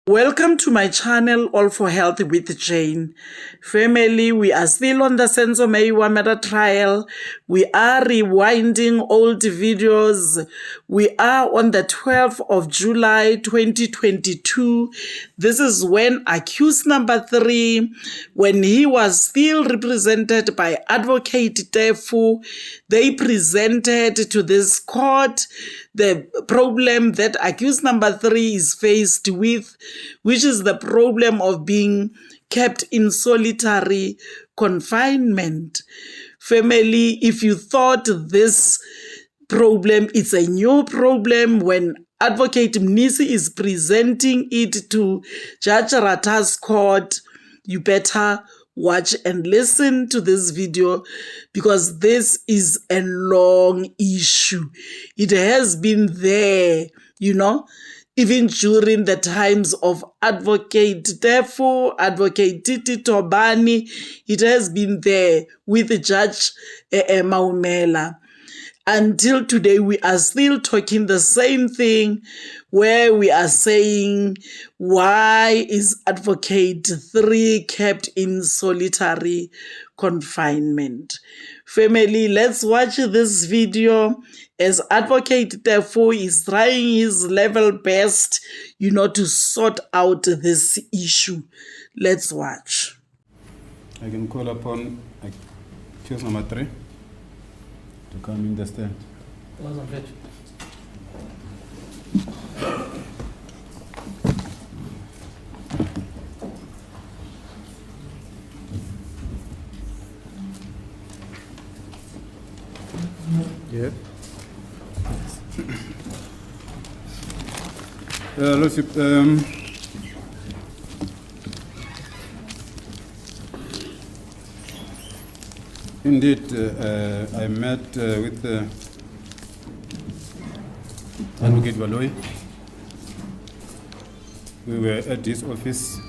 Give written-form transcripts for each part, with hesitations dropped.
Welcome to my channel, All for Health with Jane. Family, we are still on the Senzo Meyiwa Trial. We are rewinding old videos. We are on the 12th of July 2022. This is when accused number 3, when he was still represented by Advocate Tefu, they presented to this court the problem that accused number 3 is faced with, which is the problem of being kept in solitary confinement. Family, if you thought this problem is a new problem, when Advocate Mnisi is presenting it to Judge Rata's court, you better watch and listen to this video, because this is a long issue. It has been there, even during the times of Advocate Tefu, Advocate Titi Tobani. It has been there with Judge Maumela. Until today, we are still talking the same thing, where we are saying, why is Advocate 3 kept in solitary confinement? Family, let's watch this video as Advocate Tefu is trying his level best, to sort out this issue. Let's watch. I can call upon accused number 3 to come in the stand. Yeah. Lordship, indeed, I met with Advocate Valoi. We were at his office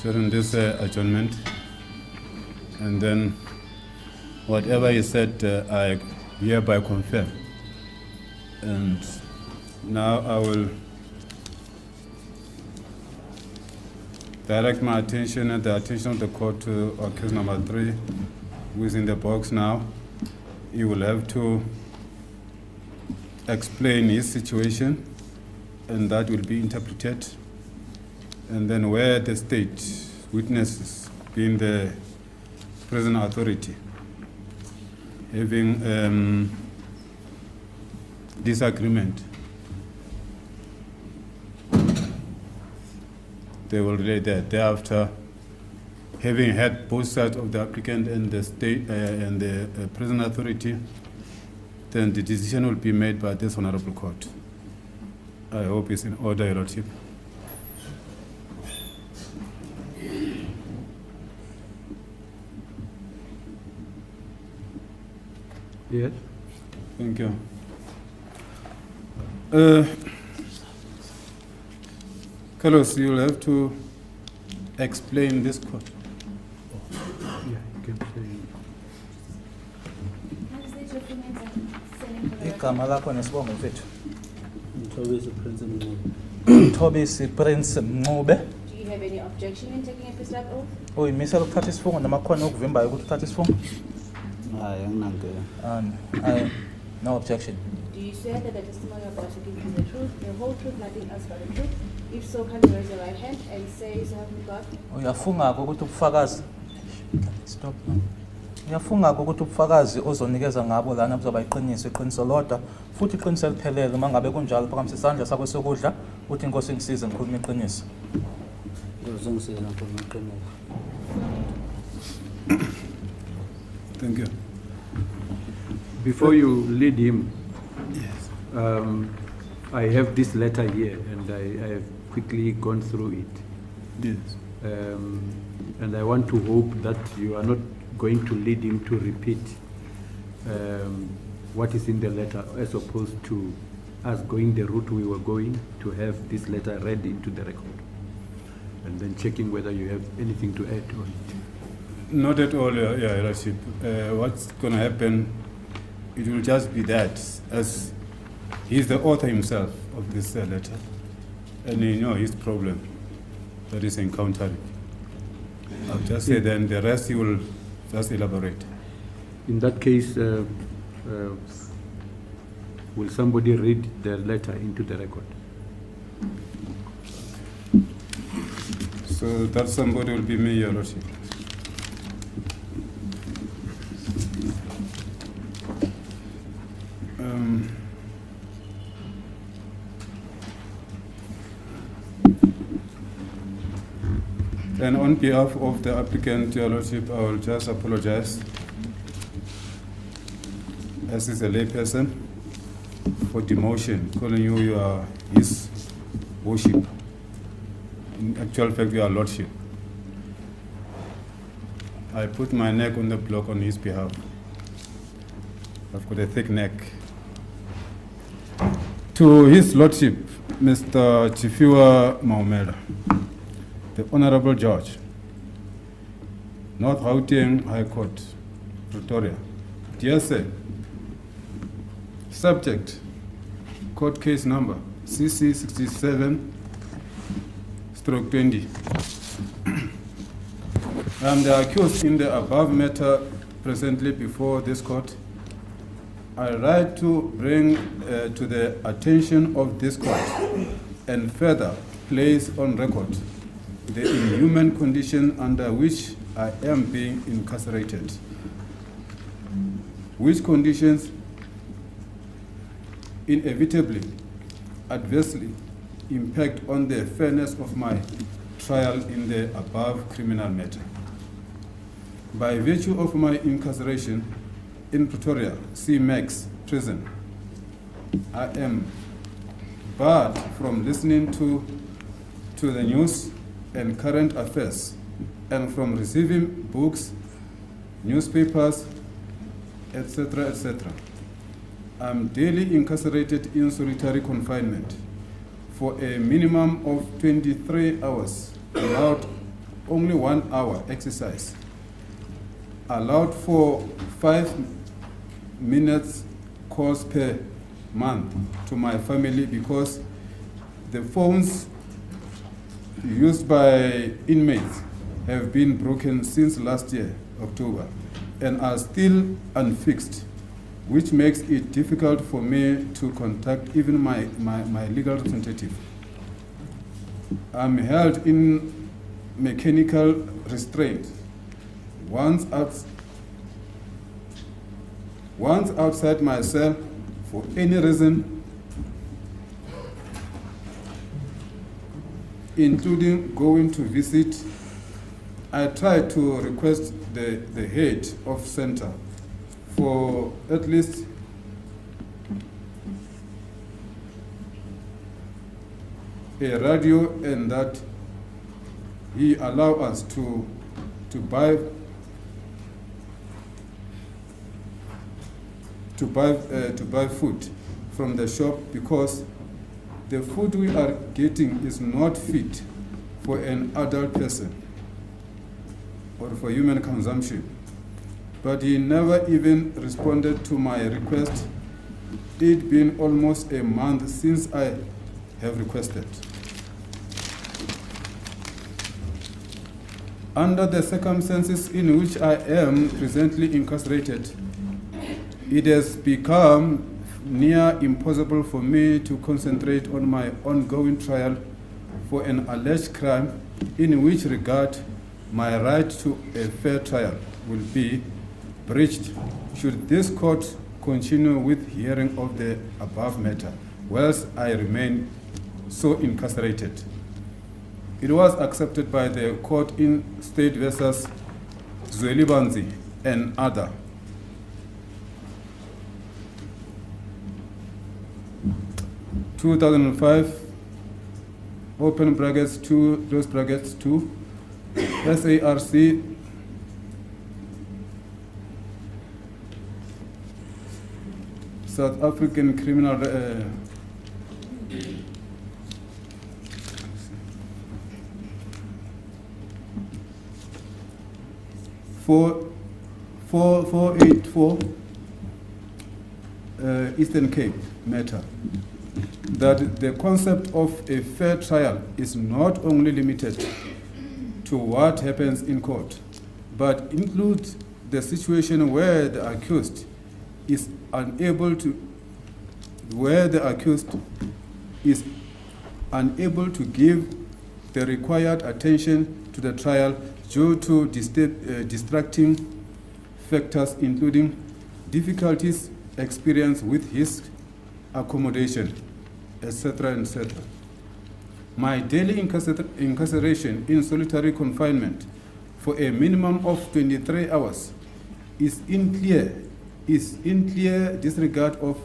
during this adjournment, and then whatever he said, I hereby confirm. And now I will direct my attention and the attention of the court to accused number 3, who is in the box now. He will have to explain his situation, and that will be interpreted. And then where the state witnesses, being the prison authority, having disagreement, they will relay that. Thereafter, having had both sides of the applicant and the state and the prison authority, then the decision will be made by this honorable court. I hope it's in order, Your Lordship. Yes. Thank you. Carlos, you'll have to explain this court. Yeah, you can say. Igama lakho nesibongo mfethu. Mthobisi Prince Mncube. Do you have any objection in taking a prescribed oath? Uyimisela ukuthatha isifungo namakhono okuvimbayo ukuthi uthathe isifungo? Hayi anginankinga. No objection. Do you swear that the testimony you're about to give is the truth, the whole truth, nothing else but the truth? If so, can you raise your right hand and say, so help me God? Uyafunga ukuthi ubufakazi. Stop. Uyafunga ukuthi ubufakazi ozonikeza ngabo lana buzoba iqiniso lodwa futhi iqiniso eliphelele mangabe kunjalo phakamise isandla sakho sokudla uthi inkosi ngisize ngikhuluma iqiniso. Uzongisiza ngikhuluma iqiniso. Thank you. Before you lead him, Yes. I have this letter here, and I have quickly gone through it. Yes. And I want to hope that you are not going to lead him to repeat what is in the letter, as opposed to us going the route we were going, to have this letter read into the record, and then checking whether you have anything to add on it. Not at all, Your Lordship. What's going to happen, it will just be that, as he's the author himself of this letter, and you know his problem that he's encountering. I'll just say then the rest he will just elaborate. In that case, will somebody read the letter into the record? So that somebody will be me, Your Lordship. And on behalf of the applicant, Your Lordship, I will just apologize, as is a layperson, for demotion, calling you are his worship. In actual fact, you are Lordship. I put my neck on the block on his behalf. I've got a thick neck. To His Lordship, Mr. Adv Maumela, the Honorable Judge, North Gauteng High Court, Pretoria. Dear sir, subject, court case number CC 67/20. I am the accused in the above matter presently before this court. I write to bring to the attention of this court and further place on record the inhuman condition under which I am being incarcerated, which conditions inevitably adversely impact on the fairness of my trial in the above criminal matter. By virtue of my incarceration in Pretoria C-Max prison, I am barred from listening to the news and current affairs, and from receiving books, newspapers, etc., etc. I'm daily incarcerated in solitary confinement for a minimum of 23 hours, allowed only 1 hour exercise, allowed for 5 minutes calls per month to my family because the phones used by inmates have been broken since last year, October, and are still unfixed, which makes it difficult for me to contact even my legal representative. I'm held in mechanical restraint. Once outside my cell, for any reason, including going to visit, I try to request the head of center for at least a radio, and that he allow us to buy food from the shop, because the food we are getting is not fit for an adult person or for human consumption. But he never even responded to my request, it been almost a month since I have requested. Under the circumstances in which I am presently incarcerated, it has become near impossible for me to concentrate on my ongoing trial for an alleged crime, in which regard my right to a fair trial will be breached should this court continue with hearing of the above matter, whilst I remain so incarcerated. It was accepted by the court in State versus Zwelibanzi and other. (2005) open brackets 2 close brackets 2 SARC South African Criminal four 484 Eastern Cape matter. that the concept of a fair trial is not only limited to what happens in court, but includes the situation where the accused is unable to give the required attention to the trial due to distracting factors, including difficulties experienced with his accommodation, etc., etc. My daily incarceration in solitary confinement for a minimum of 23 hours is in clear disregard of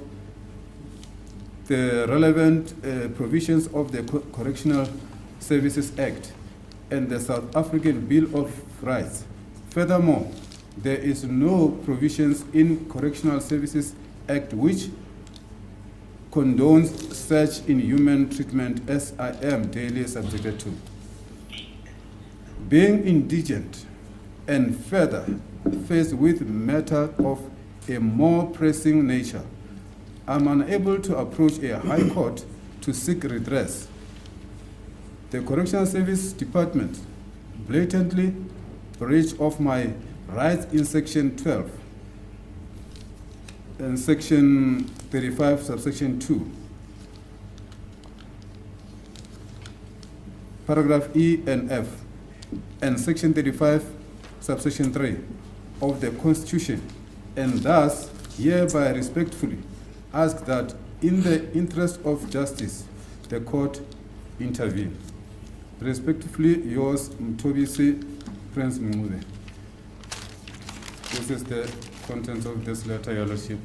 the relevant provisions of the Correctional Services Act and the South African Bill of Rights. Furthermore, there is no provisions in Correctional Services Act which condones such inhuman treatment as I am daily subjected to. Being indigent and further faced with matters of a more pressing nature, I'm unable to approach a high court to seek redress. The Correctional Service Department blatantly breached of my rights in Section 12 and Section 35, subsection 2, paragraph E and F, and Section 35, subsection 3 of the Constitution, and thus hereby respectfully ask that in the interest of justice, the court intervene. Respectfully yours, Mtobisi Prince Mnisi. This is the contents of this letter, Your Lordship.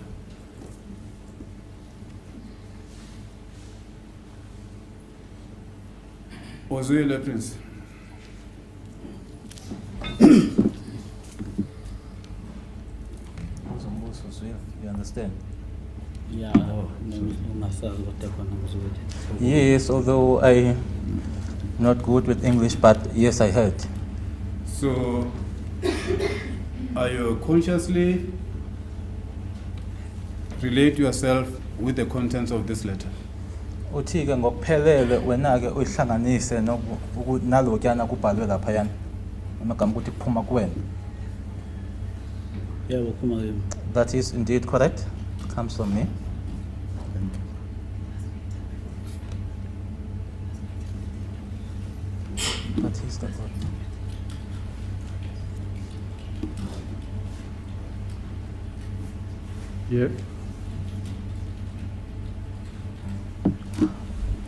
Ozuyele Prince. You understand? Yeah, Yes, although I'm not good with English, but yes, I heard. So, are you consciously relate yourself with the contents of this letter? Uthi-ke ngokuphelele wena-ke uyihlanganise nalokuyana kubhalwe laphayana amagama ukuthi kuphuma kuwena. Yeah, That is indeed correct. It comes from me. That is the word. Yeah.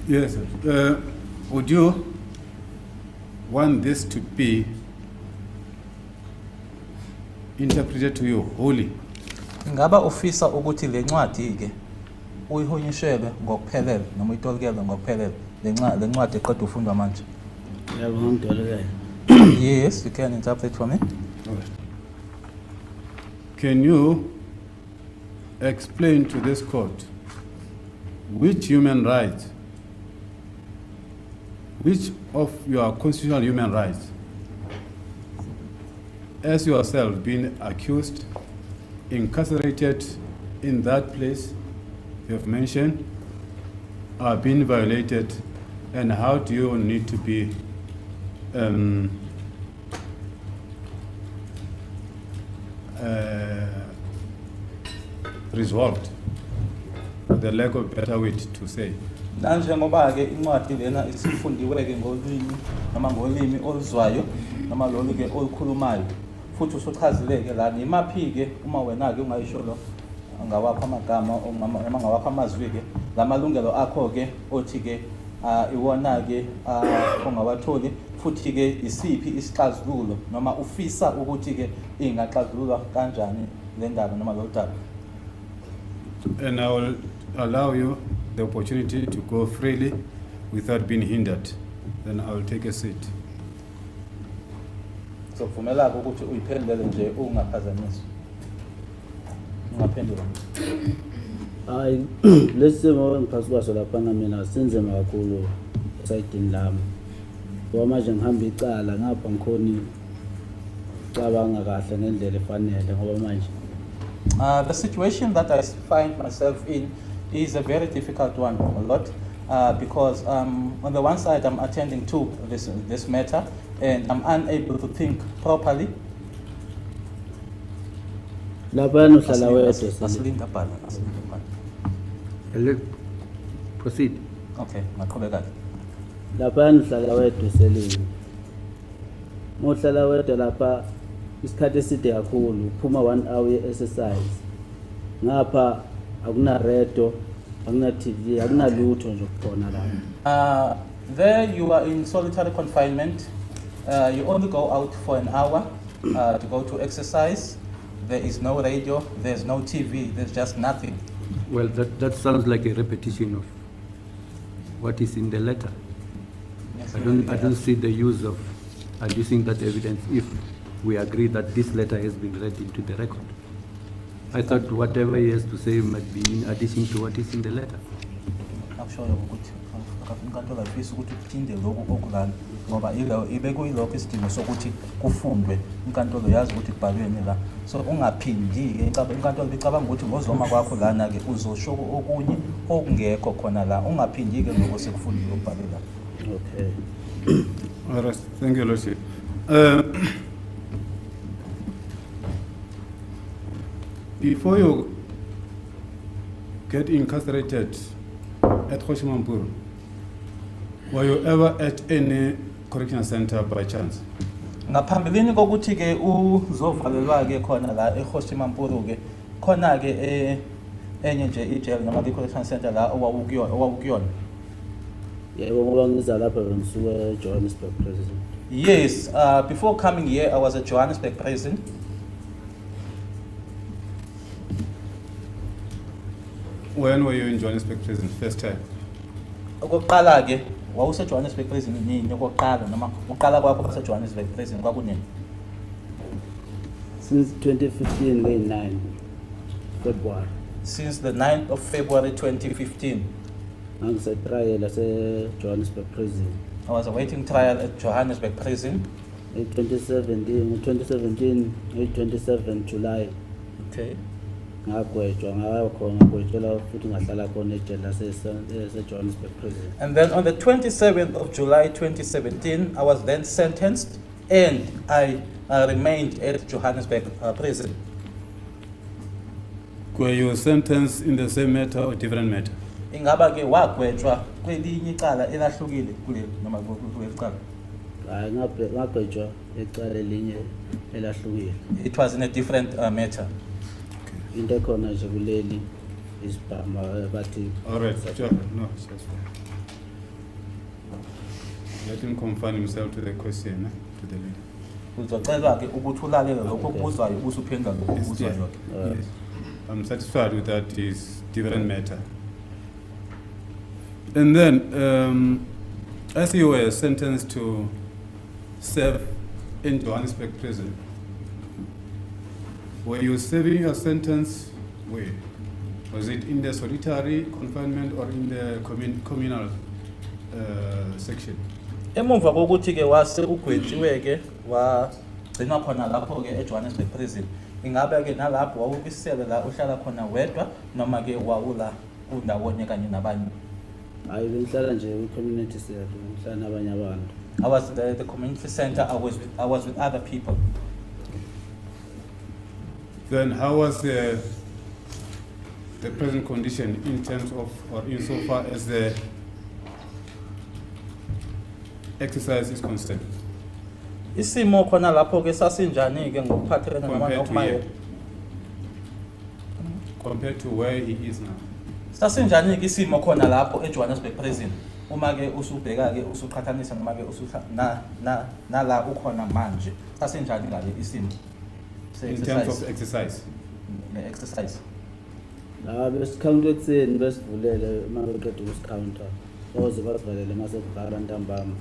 Yes, sir. Would you want this to be interpreted to you wholly? Ingaba ufisa ukuthi le ncwadi-ke uyihonyishele ngokuphelele noma uyitolikele ngokuphelele le ncwadi eqeda ufundwa manje? Yes, you can interpret for me. Okay. Can you explain to this court which of your constitutional human rights, as yourself being accused, incarcerated in that place you have mentioned, are being violated, and how do you need to be resolved, for the lack of better way to say? Nanjengoba-ke incwadi lena isifundiwe-ke ngolimi oluzwayo noma lolu-ke olukhulumayo, futhi usuchazile-ke lana imaphi-ke uma wena-ke ungayisho lo ngawapha amagama noma ngawapha amazwi-ke lamalungelo akho-ke othi-ke iwona-ke ongawatholi, futhi-ke isiphi isixazululo noma ufisa ukuthi-ke ingaxazululwa kanjani le ndaba noma lo daba. And I will allow you the opportunity to go freely without being hindered. Then I will take a seat. So vumela-ke ukuthi uyiphendele nje ungaphazamiswa. Ungaphendula. Hayi, lesimo ngiphathi kwaso lapha mina senzema kakhulu esayidini lami. Ngoba manje ngihamba icala ngapha ngikhoni cabanga kahle ngendlela efanele ngoba manje The situation that I find myself in is a very difficult one, a lot. because on the one side I'm attending to this matter and I'm unable to think properly. Laphana uhlala wedwa Asilinda bhala, asilinda bhala. Proceed. Okay, maqhubeka. laphana uhlala wedwa selini mohlala wedwa lapha isikhathi eside kakhulu uphuma 1 hour ye-exercise ngapha akuna radio akuna TV akuna lutho nje kukhona la. There you are in solitary confinement. You only go out for an hour to go to exercise. There is no radio, there's no TV, there's just nothing. Well, that sounds like a repetition of what is in the letter. Yes, I don't see the use of adducing that evidence if we agree that this letter has been read into the record. I thought whatever he has to say might be in addition to what is in the letter. I'm sure you would. Inkantolo ayifisi ukuthi kuphinde lokhu okulana ngoba ibekwe ilokho isidingo sokuthi kufundwe inkantolo yazi ukuthi kubhalweni la so ungaphindi inkantolo icabanga ukuthi ngozoma kwakho lana ke uzosho okunye okungekho khona la ungaphindi ke lokho sekufundile ukubhalela. Okay. All right, thank you, Lordship. Before you get incarcerated at Hoshimampur, were you ever at any correctional center by chance? Ngaphambilini kokuthi ke uzovalelwa ke khona la eHoshimampuru ke khona ke enye nje ijail noma ke correctional center la owawukuyona. Yebo ngoba ngiza lapha ngisuka Johannesburg prison. Yes, before coming here I was at Johannesburg prison. When were you in Johannesburg prison first time? Okokuqala ke wawuse Johannesburg prison nini okokuqala noma uqala kwakho base Johannesburg prison kwakunini? Since 2015 May 9 February. Since the 9th of February 2015. Ngise trial ase Johannesburg prison. I was awaiting trial at Johannesburg prison. In 27 July. Okay. Ngagwetshwa ngagwetshela futhi ngahlala khona ejele lase Johannesburg prison. And then on the 27th of July 2017, I was then sentenced and I remained at Johannesburg prison. Were you sentenced in the same matter or different matter? Ingaba ke wagwetshwa kwelinye icala elahlukile kule noma kule icala? Hayi ngagwetshwa ecala elinye elahlukile. It was in a different matter. Into khona nje kuleli isibhama bathi. All right, sure. No, it's just fine. Let him confine himself to the question, to the leader. Uzocelwa ke ukuthi ulalele lokho okubuzwayo usuphendula lokho okubuzwayo. Yes. I'm satisfied with that. Is different matter. And then, as you were sentenced to serve in Johannesburg prison, were you serving your sentence where? Was it in the solitary confinement or in the communal section? Emumva kokuthi ke wase ugwetshiwe ke wagcinwa khona lapho ke eJohannesburg prison. Ingabe ke nalapho wawubisele la uhlala khona wedwa noma ke wawula kundawonye kanye nabanye? Hayi bengihlala nje ku-community cell ngihlala nabanye abantu. I was at the community center. I was with other people. Then how was the present condition in terms of, or insofar as the exercise is concerned? Isimo khona lapho ke sasinjani ke ngokuphathelana noma nokumaye? Compared to where he is now? Sasinjani ke isimo khona lapho eJohannesburg prison? Uma ke usubheka ke usuqhathanisa noma ke na la ukhona manje. Sasinjani ngale isimo? In terms of exercise? The exercise. Besikhawunta ekuseni besivulele uma beqeda ukusikhawunta oze basivalele mase kuvala ntambama.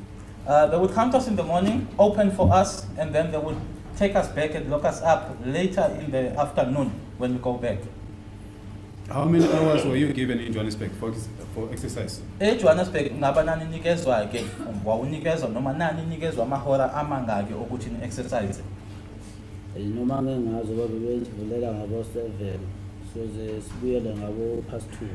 They would count us in the morning, open for us, and then they would take us back and lock us up later in the afternoon when we go back. How many hours were you given in Johannesburg for exercise? Johannesburg ngaba nani nikezwa ke wawunikezwa noma nani nikezwa amahora amangaki ukuthi ni exercise? Noma ngingazo babe beyivulela ngabo 7 so ze sibuyele ngabo past 2.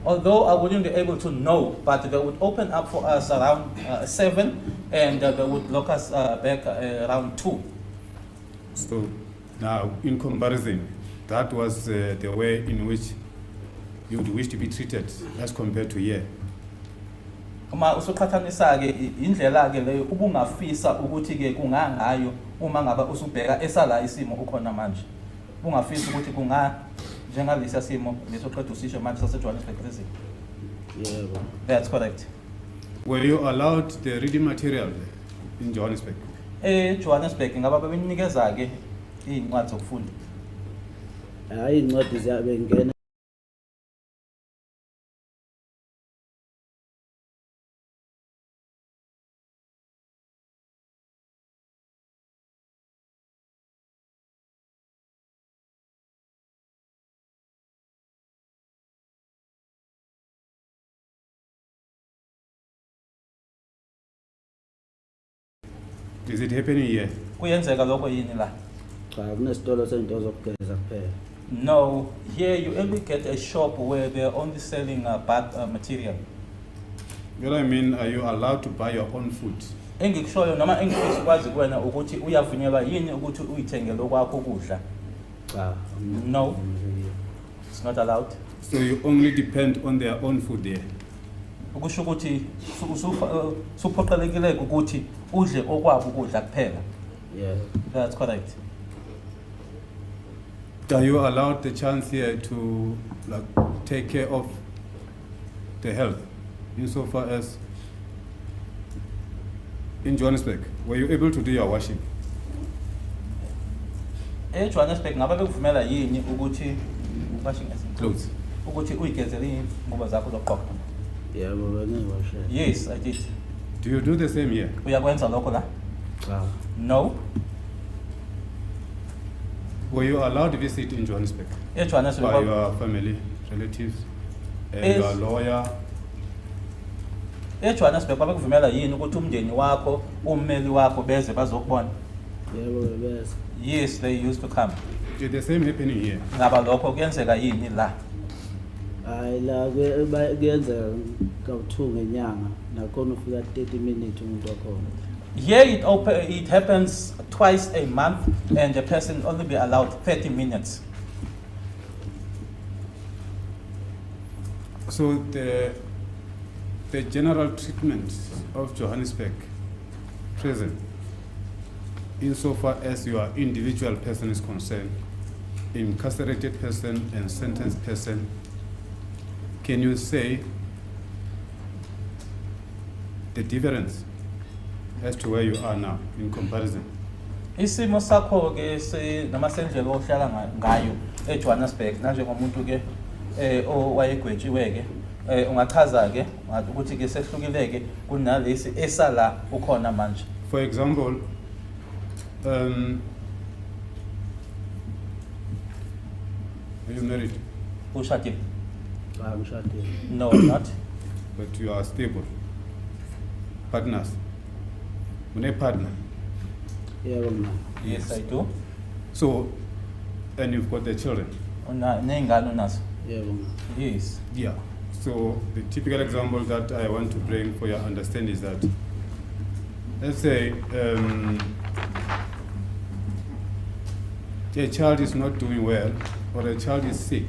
Although I wouldn't be able to know, but they would open up for us around 7 and they would lock us back around 2. So now, in comparison, that was the way in which you would wish to be treated as compared to here. Uma usuqhathanisa-ke indlela-ke leyo ubungafisa ukuthi-ke kungangayo uma ngabe usubheka esala isimo ukhona manje. Ubungafisa ukuthi njengalesiya simo lesoqeda usisho manje saseJohannesburg prison. Yebo. That's correct. Were you allowed the reading material in Johannesburg? Johannesburg ngaba beninikeza-ke iy'ncwadi zokufunda. Hayi incwadi ziyabe ngena Is it happening here? Kuyenzeka lokho yini la? cha kunesitolo sento zokugeza kuphela. No, here you only get a shop where they're only selling bath material. What I mean, are you allowed to buy your own food? Engikushoyo noma engifisa ukwazi kuwena ukuthi uyavunyelwa yini ukuthi uyithengele okwakho ukudla. Cha. No, it's not allowed. So you only depend on their own food there. Ukusho ukuthi suphoqelekile ukuthi udle okwabo ukudla kuphela. Yeah. That's correct. Are you allowed the chance here to take care of the health insofar as in Johannesburg? Were you able to do your washing? Johannesburg ngaba bekuvumela yini ukuthi washing Clothes. ukuthi uyigezele ingubo zakho zokugqoka? Yebo bengiwashe. Yes, I did. Do you do the same here? Uyakwenza lokho la? Cha. No. Were you allowed to visit in Johannesburg Johannesburg. by your family, relatives, Yes. your lawyer? Johannesburg babekuvumela yini ukuthi umndeni wakho, ummeli wakho beze bazokubona? Yebo bese. Yes, they used to come. Is the same happening here? Ngaba lokho kuyenzeka yini la? Hayi la kuyenzeka ka2 ngenyanga nakhona ufika 30 minutes umuntu wakhona. Here it happens twice a month and the person only be allowed 30 minutes. So the general treatment of Johannesburg prison, insofar as your individual person is concerned, incarcerated person and sentenced person, can you say the difference as to where you are now in comparison? Isimo sakho ke noma sendlela ohlala ngayo eJohannesburg nanjengomuntu ke owayegwetshiwe ke ungachaza ke ukuthi ke sehlukile ke kunalesi esala ukhona manje. For example, are you married? Ushadile? Cha ngishadile. No, I'm not. But you are stable. Partners. Une partner. Yebo mina. Yes, I do. So, and you've got the children. Neyingane unazo? Yebo mina. Yes. Yeah. So the typical example that I want to bring for your understanding is that, let's say, a child is not doing well or a child is sick.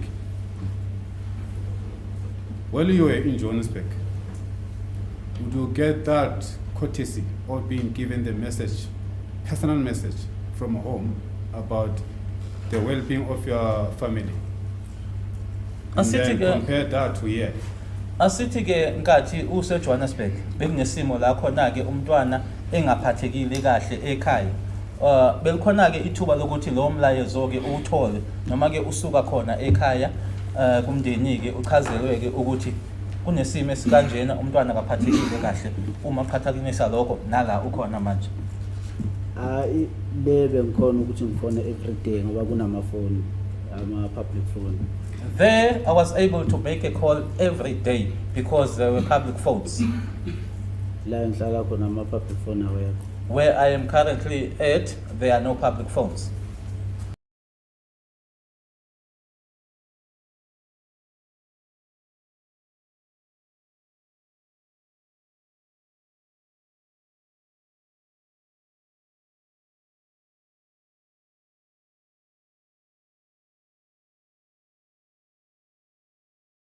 While you are in Johannesburg, would you get that courtesy of being given the message, personal message from home about the well-being of your family? And then compare that to here. Asithi ke nkathi use Johannesburg bekunesimo la khona ke umntwana engaphathekile kahle ekhaya. Belikhona ke ithuba lokuthi lo mlayezo ke uthole noma ke usuka khona ekhaya kumndeni ke uchazelwe ke ukuthi kunesimo esikanjena umntwana akaphathekile kahle uma qhathaniswa lokho nala ukhona manje. Hayi bebe ngikhona ukuthi ngifone everyday ngoba kunamafoni ama-public phone. There I was able to make a call every day because there were public phones. La ngihlala khona ama-public phone awekho. Where I am currently at, there are no public phones.